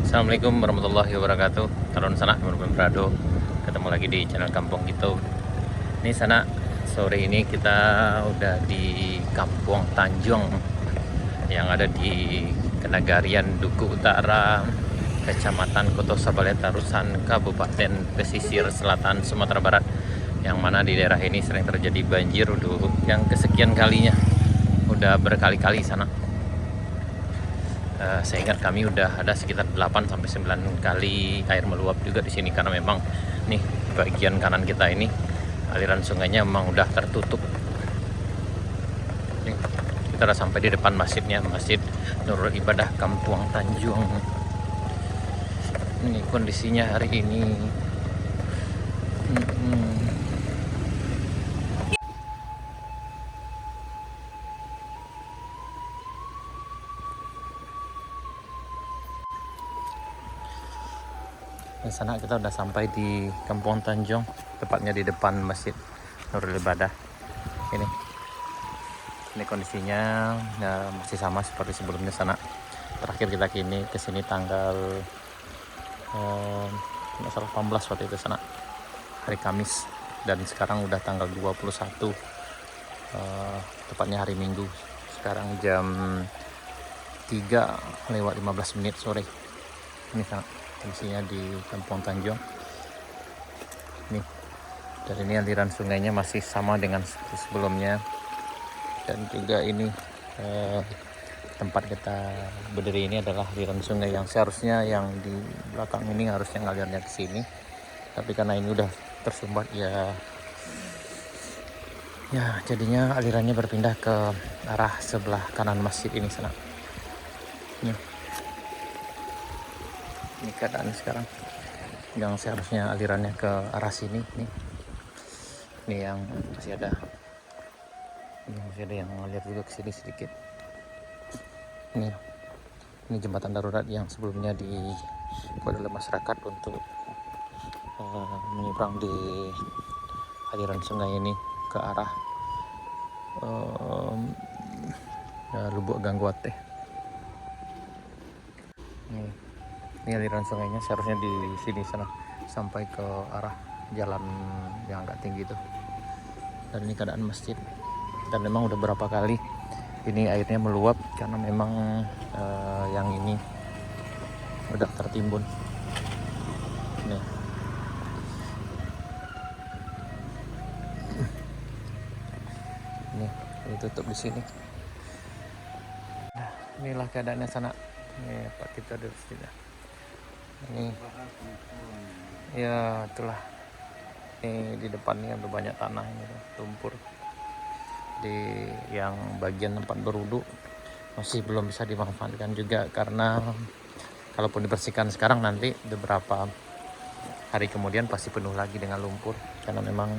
Assalamualaikum warahmatullahi wabarakatuh. Karon sana berado ketemu lagi di channel Kampung gitu. Ini sana sore ini kita udah di Kampung Tanjung yang ada di Kenagarian Duku Utara, Kecamatan Koto Sabale Tarusan, Kabupaten Pesisir Selatan Sumatera Barat. Yang mana di daerah ini sering terjadi banjir udah yang kesekian kalinya. Udah berkali-kali sana. Saya ingat kami udah ada sekitar 8-9 kali air meluap juga di sini karena memang nih bagian kanan kita ini aliran sungainya memang udah tertutup. Nih, kita udah sampai di depan masjidnya, Masjid Nurul Ibadah Kampung Tanjung. Ini kondisinya hari ini. Di sana kita udah sampai di Kampung Tanjung, tepatnya di depan Masjid Nurul Ibadah. Ini kondisinya ya, masih sama seperti sebelumnya sana. Terakhir kita kesini tanggal 18 waktu itu sana, hari Kamis, dan sekarang udah tanggal 21, tepatnya hari Minggu. Sekarang jam 3:15 sore. Ini sana kondisinya di Kampung Tanjung. Nih, dari ini aliran sungainya masih sama dengan sebelumnya, dan juga ini tempat kita berdiri ini adalah aliran sungai yang seharusnya yang di belakang ini harusnya ngalirnya ke sini, tapi karena ini udah tersumbat ya jadinya alirannya berpindah ke arah sebelah kanan masjid ini sana. Ini keadaan sekarang yang seharusnya alirannya ke arah sini nih. Ini yang masih ada yang ngalir juga ke sini sedikit. Ini jembatan darurat yang sebelumnya dibuat oleh masyarakat untuk menyeberang di aliran sungai ini ke arah Lubuk Gangguate. Ini aliran sungainya seharusnya di sini sana sampai ke arah jalan yang agak tinggi itu. Dan ini keadaan masjid, dan memang udah berapa kali ini airnya meluap karena memang yang ini udah tertimbun. Nih. Ini ditutup di sini. Nah, inilah keadaannya sana. Ini Pak, kita ada di sini. Ini ya itulah, ini di depannya ada banyak tanah ini lumpur. Di yang bagian tempat berwudu masih belum bisa dimanfaatkan juga, karena kalaupun dibersihkan sekarang nanti beberapa hari kemudian pasti penuh lagi dengan lumpur, karena memang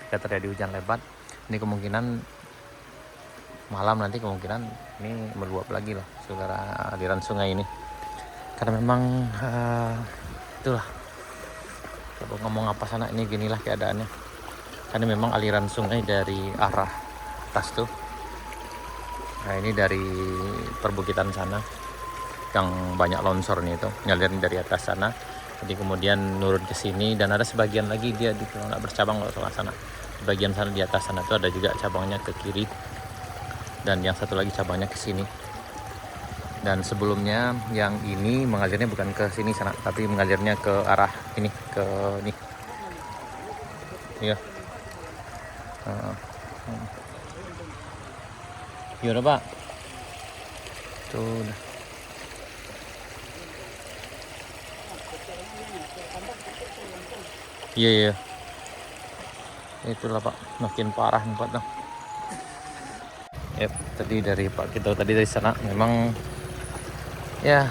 jika terjadi hujan lebat ini kemungkinan malam nanti kemungkinan ini meluap lagi lah saudara aliran sungai ini, karena memang itulah kalau ngomong apa sana ini ginilah keadaannya, karena memang aliran sungai dari arah atas tuh, nah ini dari perbukitan sana yang banyak longsornya itu ngalirin dari atas sana, jadi kemudian nurun ke sini, dan ada sebagian lagi dia kalau nggak bercabang kalau salah sana, di bagian sana di atas sana tuh ada juga cabangnya ke kiri, dan yang satu lagi cabangnya ke sini. Dan sebelumnya yang ini mengalirnya bukan ke sini sana, tapi mengalirnya ke arah ini, ke ini. Iya. Iya Pak. Tuh. Iya. Itulah Pak, makin parah nih Pak. Yep, tadi dari Pak kita tadi dari sana memang ya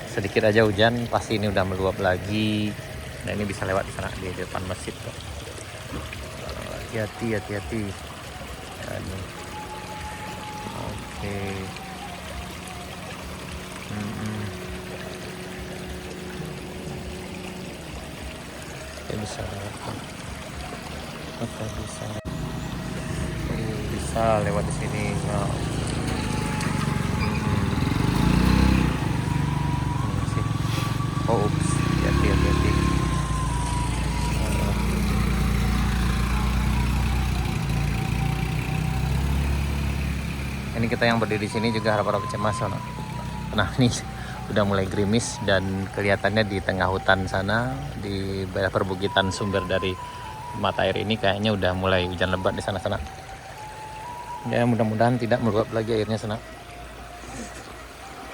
sedikit aja hujan pasti ini udah meluap lagi. Nah ini bisa lewat di sana di depan masjid tuh. Hati-hati. Oke. Ya bisa bisa lewat di sini. Ini kita yang berdiri di sini juga harap-harap cemas. Nah ini udah mulai gerimis dan kelihatannya di tengah hutan sana di daerah perbukitan sumber dari mata air ini kayaknya udah mulai hujan lebat di sana-sana. Ya mudah-mudahan tidak meluap lagi airnya sana.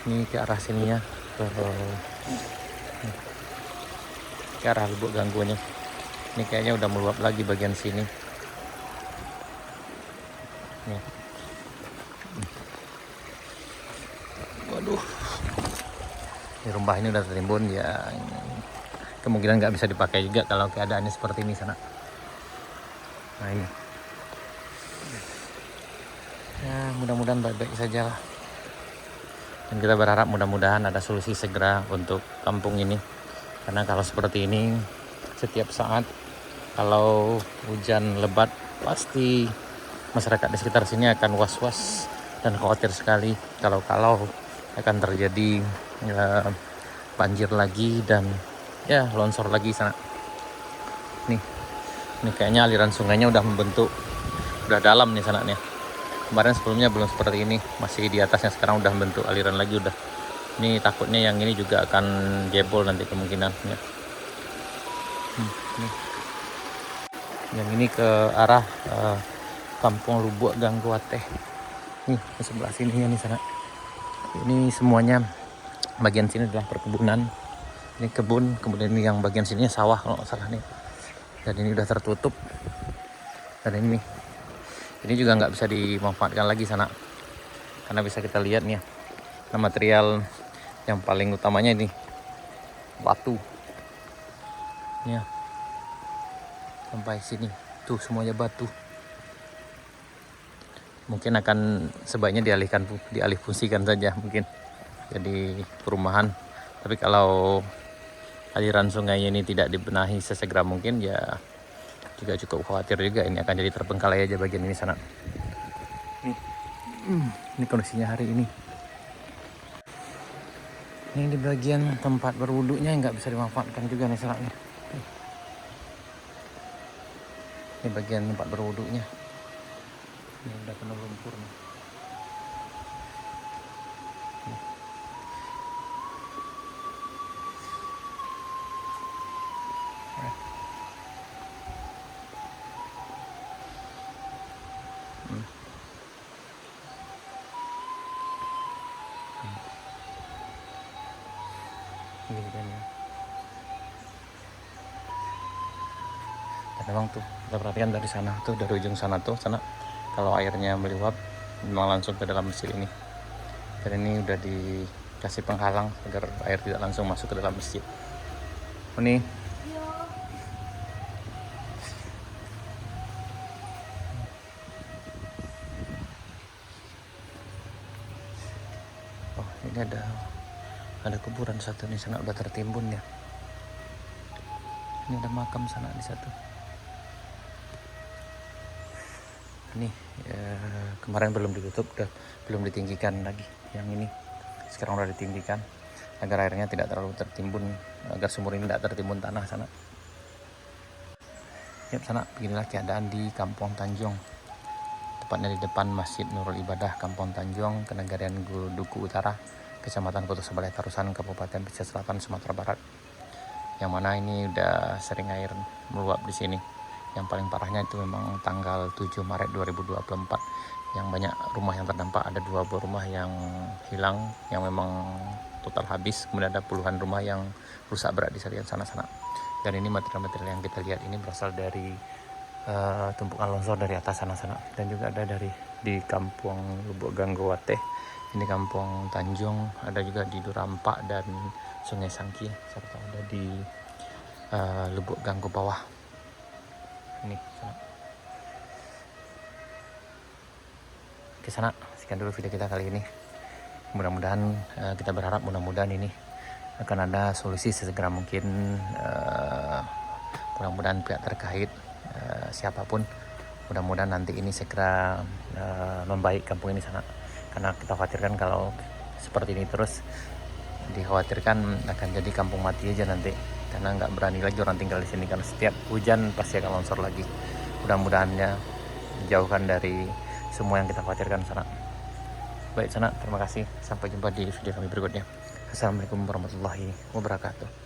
Ini ke arah sininya, ke arah Lubuk Ganggunya. Ini kayaknya udah meluap lagi bagian sini. Nih. Waduh, ini rumah ini udah tertimbun ya. Kemungkinan nggak bisa dipakai juga kalau keadaannya seperti ini sana. Nah ini. Ya mudah-mudahan baik-baik saja lah. Dan kita berharap mudah-mudahan ada solusi segera untuk kampung ini. Karena kalau seperti ini setiap saat kalau hujan lebat pasti masyarakat di sekitar sini akan was-was dan khawatir sekali kalau akan terjadi banjir lagi dan ya longsor lagi sana. Nih kayaknya aliran sungainya udah membentuk, udah dalam nih sana nih. Kemarin sebelumnya belum seperti ini, masih di atasnya, sekarang udah membentuk aliran lagi udah. Ini takutnya yang ini juga akan jebol nanti kemungkinan ya. Nih. Yang ini ke arah Kampung Lubuk Gangguate. Nih ke sebelah sininya nih sana. Ini semuanya bagian sini adalah perkebunan. Ini kebun, kemudian ini yang bagian sininya sawah kalau nggak salah nih. Dan ini udah tertutup. Dan ini juga nggak bisa dimanfaatkan lagi sana. Karena bisa kita lihat nih ya, nah, material yang paling utamanya ini batu. Ya. Sampai sini tuh semuanya batu. Mungkin akan sebaiknya dialih fungsikan saja mungkin jadi perumahan. Tapi kalau aliran sungai ini tidak dibenahi sesegera mungkin ya juga cukup khawatir juga ini akan jadi terbengkalai aja bagian ini sana. Ini kondisinya hari ini. Ini di bagian tempat berwudunya nggak bisa dimanfaatkan juga nih sana. Ini bagian tempat berwudunya. Ini udah penuh lumpur nih. Ini kan ya. Dan memang tuh kita perhatikan dari sana tuh, dari ujung sana kalau airnya meluap memang langsung ke dalam masjid ini. Dan ini udah dikasih penghalang agar air tidak langsung masuk ke dalam masjid. Ini ini ada kuburan satu nih sana udah tertimbun ya. Ini ada makam sana di satu. Ini kemarin belum ditutup, belum ditinggikan lagi. Yang ini sekarang udah ditinggikan agar airnya tidak terlalu tertimbun, agar sumur ini tidak tertimbun tanah sana. Ya sana beginilah keadaan di Kampung Tanjung, tepatnya di depan Masjid Nurul Ibadah Kampung Tanjung, Kenegarian Duku Utara, Kecamatan Kota Sebalai Tarusan, Kabupaten Pesisir Selatan, Sumatera Barat. Yang mana ini udah sering air meluap di sini. Yang paling parahnya itu memang tanggal 7 Maret 2024 yang banyak rumah yang terdampak. Ada 2 buah rumah yang hilang, yang memang total habis. Kemudian ada puluhan rumah yang rusak berat di sekitar sana-sana. Dan ini material-material yang kita lihat ini berasal dari tumpukan longsor dari atas sana-sana. Dan juga ada di Kampung Lubuk Gangguate. Ini Kampung Tanjung, ada juga di Durampak dan Sungai Sangki, serta ada di Lubuk Ganggu Bawah. Ini sana. Oke sana, sekian dulu video kita kali ini. Mudah-mudahan kita berharap mudah-mudahan ini akan ada solusi sesegera mungkin. Mudah-mudahan pihak terkait siapapun, mudah-mudahan nanti ini segera membaik kampung ini sana. Karena kita khawatirkan kalau seperti ini terus, dikhawatirkan akan jadi kampung mati aja nanti, karena nggak berani lagi orang tinggal di sini, karena setiap hujan pasti akan longsor lagi. Mudah-mudahannya dijauhkan dari semua yang kita khawatirkan sana. Baik sana, terima kasih. Sampai jumpa di video kami berikutnya. Assalamualaikum warahmatullahi wabarakatuh.